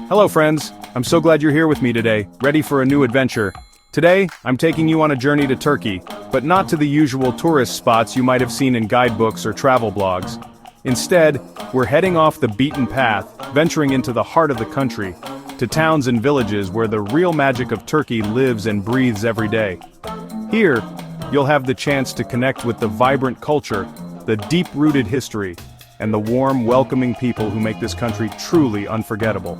Hello friends, I'm so glad you're here with me today, ready for a new adventure. Today, I'm taking you on a journey to Turkey, but not to the usual tourist spots you might have seen in guidebooks or travel blogs. Instead, we're heading off the beaten path, venturing into the heart of the country, to towns and villages where the real magic of Turkey lives and breathes every day. Here, you'll have the chance to connect with the vibrant culture, the deep-rooted history, and the warm, welcoming people who make this country truly unforgettable.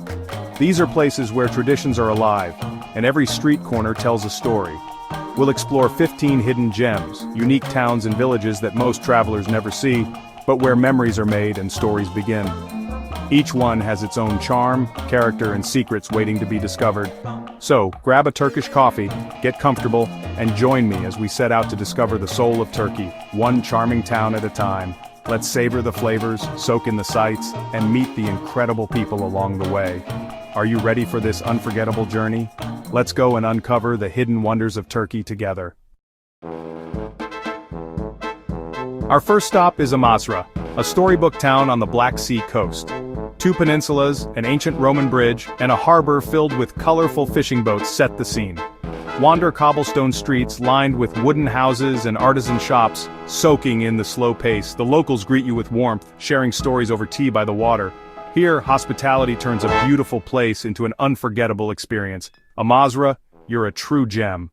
These are places where traditions are alive, and every street corner tells a story. We'll explore 15 hidden gems, unique towns and villages that most travelers never see, but where memories are made and stories begin. Each one has its own charm, character, and secrets waiting to be discovered. So, grab a Turkish coffee, get comfortable, and join me as we set out to discover the soul of Turkey, one charming town at a time. Let's savor the flavors, soak in the sights, and meet the incredible people along the way. Are you ready for this unforgettable journey? Let's go and uncover the hidden wonders of Turkey together. Our first stop is Amasra, a storybook town on the Black Sea coast. 2 peninsulas, an ancient Roman bridge, and a harbor filled with colorful fishing boats set the scene. Wander cobblestone streets lined with wooden houses and artisan shops, soaking in the slow pace. The locals greet you with warmth, sharing stories over tea by the water. Here, hospitality turns a beautiful place into an unforgettable experience. Amasra, you're a true gem.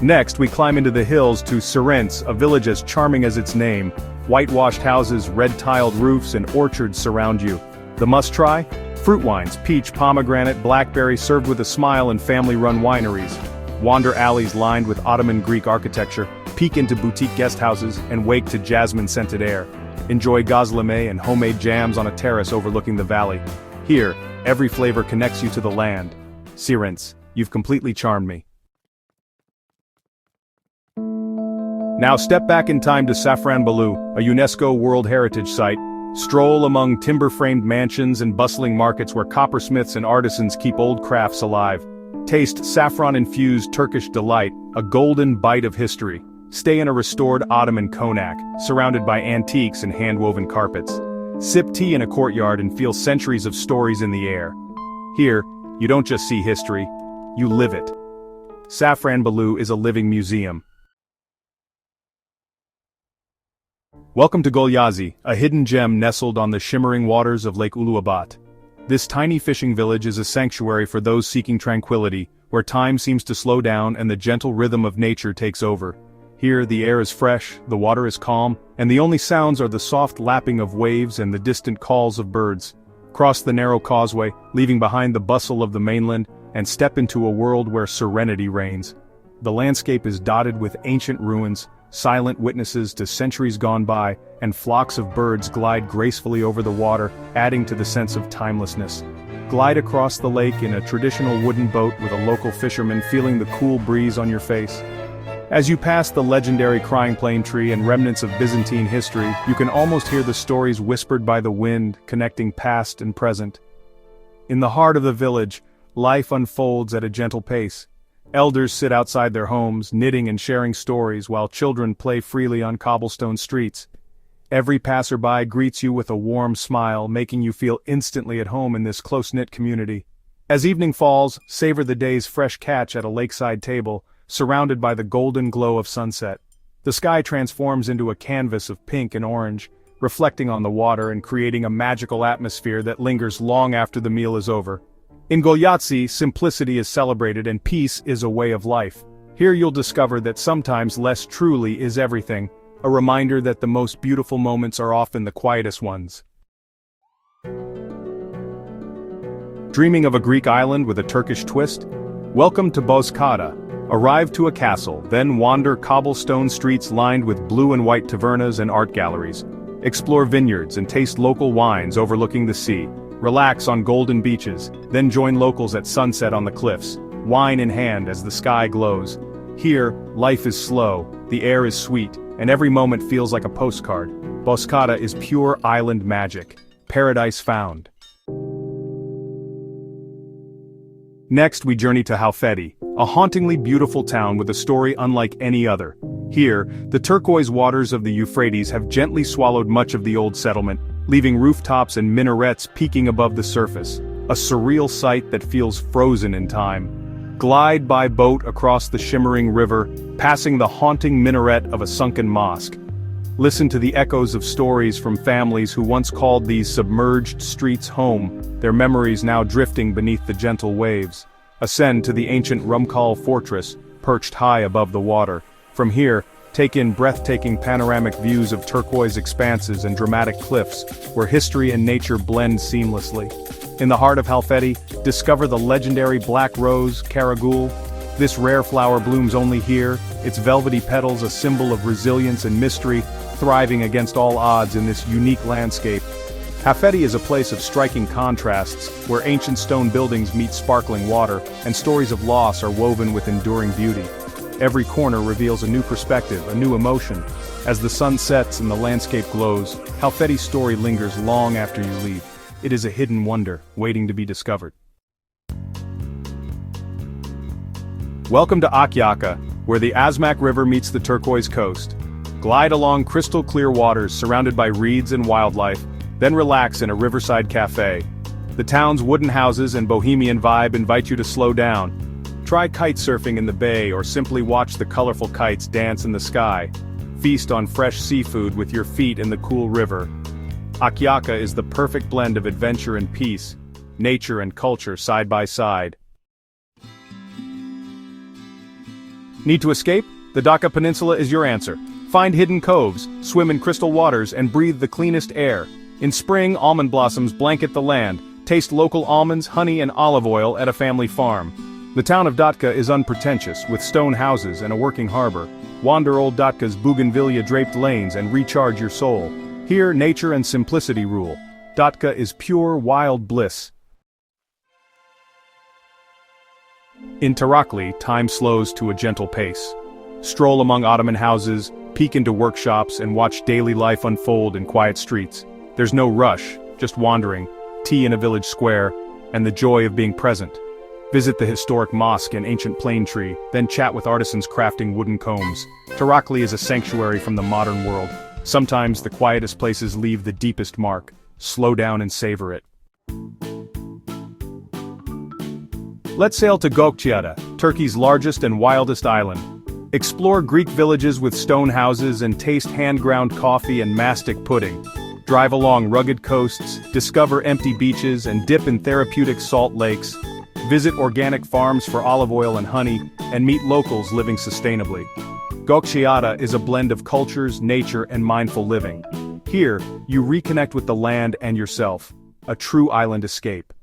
Next, we climb into the hills to Sirens, a village as charming as its name. Whitewashed houses, red-tiled roofs, and orchards surround you. The must-try? Fruit wines, peach, pomegranate, blackberry served with a smile and family-run wineries. Wander alleys lined with Ottoman Greek architecture, peek into boutique guest houses, and wake to jasmine-scented air. Enjoy gazleme and homemade jams on a terrace overlooking the valley. Here, every flavor connects you to the land. Sirens, you've completely charmed me. Now step back in time to Safranbolu, a UNESCO World Heritage Site. Stroll among timber-framed mansions and bustling markets where coppersmiths and artisans keep old crafts alive. Taste saffron-infused Turkish delight, a golden bite of history. Stay in a restored Ottoman konak, surrounded by antiques and hand-woven carpets. Sip tea in a courtyard and feel centuries of stories in the air. Here, you don't just see history, you live it. Safranbolu is a living museum. Welcome to Golyazi, a hidden gem nestled on the shimmering waters of Lake Uluabat. This tiny fishing village is a sanctuary for those seeking tranquility, where time seems to slow down and the gentle rhythm of nature takes over. Here, the air is fresh, the water is calm, and the only sounds are the soft lapping of waves and the distant calls of birds. Cross the narrow causeway, leaving behind the bustle of the mainland, and step into a world where serenity reigns. The landscape is dotted with ancient ruins, silent witnesses to centuries gone by, and flocks of birds glide gracefully over the water, adding to the sense of timelessness. Glide across the lake in a traditional wooden boat with a local fisherman feeling the cool breeze on your face. As you pass the legendary crying plane tree and remnants of Byzantine history, you can almost hear the stories whispered by the wind, connecting past and present. In the heart of the village, life unfolds at a gentle pace. Elders sit outside their homes, knitting and sharing stories while children play freely on cobblestone streets. Every passerby greets you with a warm smile, making you feel instantly at home in this close-knit community. As evening falls, savor the day's fresh catch at a lakeside table, surrounded by the golden glow of sunset. The sky transforms into a canvas of pink and orange, reflecting on the water and creating a magical atmosphere that lingers long after the meal is over. In Golyazi, simplicity is celebrated and peace is a way of life. Here you'll discover that sometimes less truly is everything, a reminder that the most beautiful moments are often the quietest ones. Dreaming of a Greek island with a Turkish twist? Welcome to Bozcaada. Arrive to a castle, then wander cobblestone streets lined with blue and white tavernas and art galleries. Explore vineyards and taste local wines overlooking the sea. Relax on golden beaches, then join locals at sunset on the cliffs, wine in hand as the sky glows. Here, life is slow, the air is sweet, and every moment feels like a postcard. Bozcaada is pure island magic. Paradise found. Next, we journey to Halfeti, a hauntingly beautiful town with a story unlike any other. Here, the turquoise waters of the Euphrates have gently swallowed much of the old settlement, leaving rooftops and minarets peeking above the surface, a surreal sight that feels frozen in time. Glide by boat across the shimmering river, passing the haunting minaret of a sunken mosque. Listen to the echoes of stories from families who once called these submerged streets home, their memories now drifting beneath the gentle waves. Ascend to the ancient Rumkal fortress, perched high above the water. From here, take in breathtaking panoramic views of turquoise expanses and dramatic cliffs, where history and nature blend seamlessly. In the heart of Halfeti, discover the legendary black rose, Karagul. This rare flower blooms only here, its velvety petals a symbol of resilience and mystery, thriving against all odds in this unique landscape. Halfeti is a place of striking contrasts, where ancient stone buildings meet sparkling water, and stories of loss are woven with enduring beauty. Every corner reveals a new perspective, a new emotion. As the sun sets and the landscape glows, Halfeti's story lingers long after you leave. It is a hidden wonder, waiting to be discovered. Welcome to Akyaka, where the Asmak River meets the turquoise coast. Glide along crystal-clear waters surrounded by reeds and wildlife, then relax in a riverside cafe. The town's wooden houses and bohemian vibe invite you to slow down. Try kite surfing in the bay or simply watch the colorful kites dance in the sky. Feast on fresh seafood with your feet in the cool river. Akyaka is the perfect blend of adventure and peace, nature and culture side by side. Need to escape? The Dhaka Peninsula is your answer. Find hidden coves, swim in crystal waters, and breathe the cleanest air. In spring, almond blossoms blanket the land. Taste local almonds, honey, and olive oil at a family farm. The town of Dhatka is unpretentious, with stone houses and a working harbor. Wander old Dhatka's bougainvillea-draped lanes and recharge your soul. Here, nature and simplicity rule. Dhatka is pure, wild bliss. In Tarakli, time slows to a gentle pace. Stroll among Ottoman houses, peek into workshops, and watch daily life unfold in quiet streets. There's no rush, just wandering, tea in a village square, and the joy of being present. Visit the historic mosque and ancient plane tree, then chat with artisans crafting wooden combs. Tarakli is a sanctuary from the modern world. Sometimes the quietest places leave the deepest mark. Slow down and savor it. Let's sail to Gökçeada, Turkey's largest and wildest island. Explore Greek villages with stone houses and taste hand-ground coffee and mastic pudding. Drive along rugged coasts, discover empty beaches, and dip in therapeutic salt lakes. Visit organic farms for olive oil and honey, and meet locals living sustainably. Gökçeada is a blend of cultures, nature, and mindful living. Here, you reconnect with the land and yourself. A true island escape.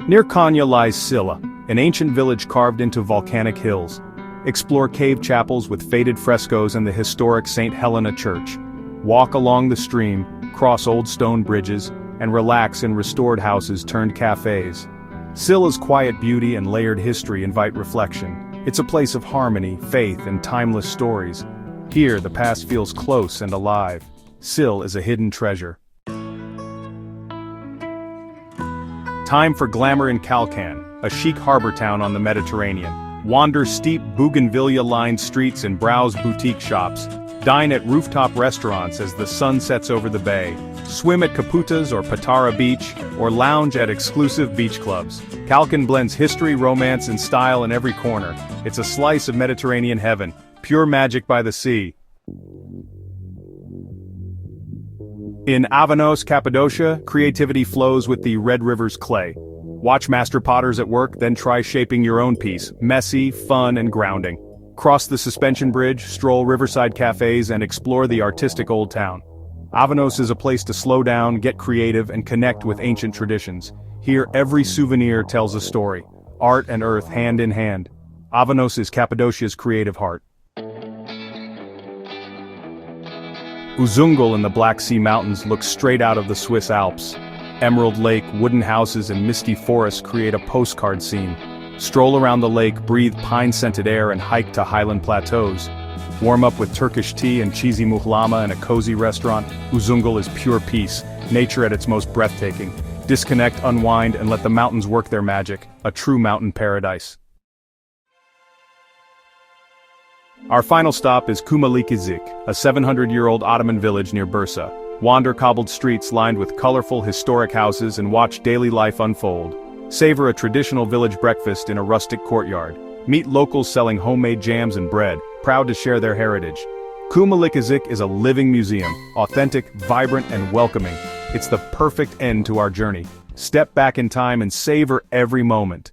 Near Konya lies Silla, an ancient village carved into volcanic hills. Explore cave chapels with faded frescoes and the historic St. Helena Church. Walk along the stream, cross old stone bridges, and relax in restored houses turned cafes. Silla's quiet beauty and layered history invite reflection. It's a place of harmony, faith, and timeless stories. Here, the past feels close and alive. Sil is a hidden treasure. Time for glamour in Kalkan, a chic harbor town on the Mediterranean. Wander steep bougainvillea-lined streets and browse boutique shops. Dine at rooftop restaurants as the sun sets over the bay. Swim at Kaputas or Patara Beach, or lounge at exclusive beach clubs. Kalkan blends history, romance, and style in every corner. It's a slice of Mediterranean heaven, pure magic by the sea. In Avanos, Cappadocia, creativity flows with the Red River's clay. Watch master potters at work, then try shaping your own piece, messy, fun, and grounding. Cross the suspension bridge, stroll riverside cafes, and explore the artistic old town. Avanos is a place to slow down, get creative, and connect with ancient traditions. Here, every souvenir tells a story. Art and earth hand in hand. Avanos is Cappadocia's creative heart. Uzungul in the Black Sea Mountains looks straight out of the Swiss Alps. Emerald Lake, wooden houses, and misty forests create a postcard scene. Stroll around the lake, breathe pine-scented air, and hike to highland plateaus. Warm up with Turkish tea and cheesy muhlama in a cozy restaurant. Uzungul is pure peace, nature at its most breathtaking. Disconnect, unwind, and let the mountains work their magic. A true mountain paradise. Our final stop is Kumalikizik, a 700-year-old Ottoman village near Bursa. Wander cobbled streets lined with colorful historic houses and watch daily life unfold. Savor a traditional village breakfast in a rustic courtyard. Meet locals selling homemade jams and bread, proud to share their heritage. Kumalikizik is a living museum, authentic, vibrant, and welcoming. It's the perfect end to our journey. Step back in time and savor every moment.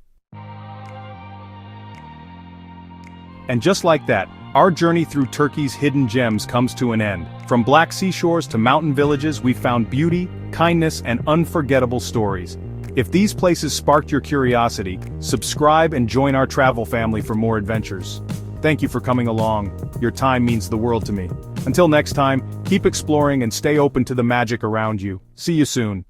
And just like that, our journey through Turkey's hidden gems comes to an end. From black seashores to mountain villages, we found beauty, kindness, and unforgettable stories. If these places sparked your curiosity, subscribe and join our travel family for more adventures. Thank you for coming along. Your time means the world to me. Until next time, keep exploring and stay open to the magic around you. See you soon.